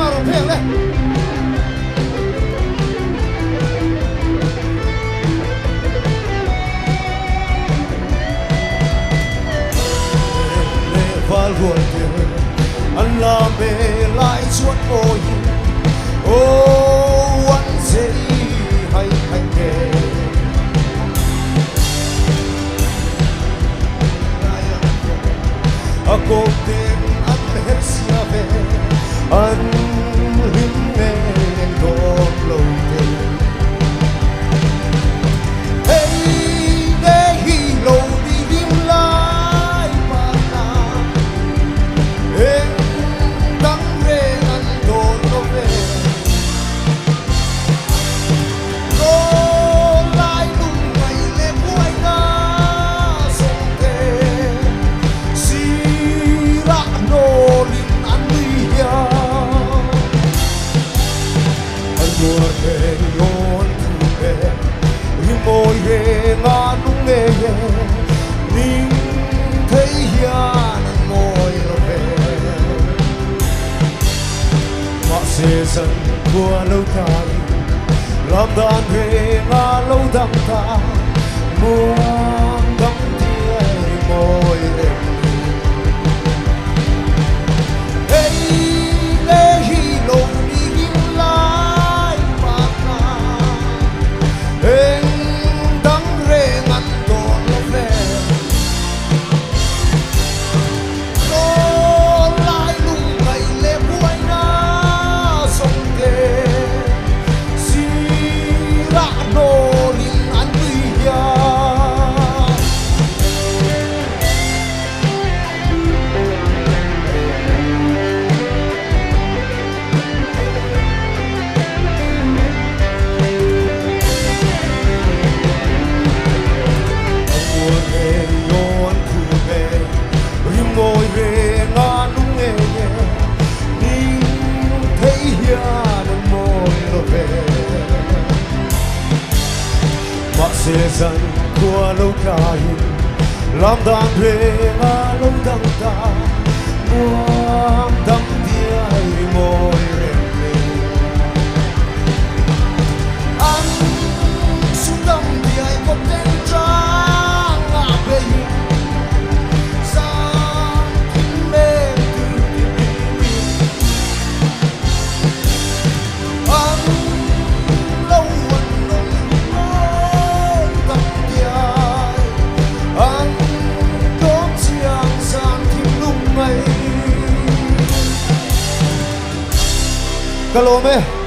มาร้องเพลงเลยAllah me lại chuột ôi oh one day hay hay kề cô tên anh hết xia về anh lính nghe đón lâu thêm hey để hi lâu đi dim lại mà na em đắng rê anh đón nó về cô lại lung ngày lê quay na sông kề môi ghê ngã nung nghề nín thấy hiền môi lo về mà sẽ dần qua lâu dài làm đàn về ngã lâu đắm ta muốn đắm tia môi em hey để hi lâu đi in lại mà na hey sẽ dần qua lâu dài làm đàn về ngã lâu đắng ta muốn đắm tia ai môi em anh xuống đắm tia ai có tên trắng ngã về sang tim em từ anh lâu Kalome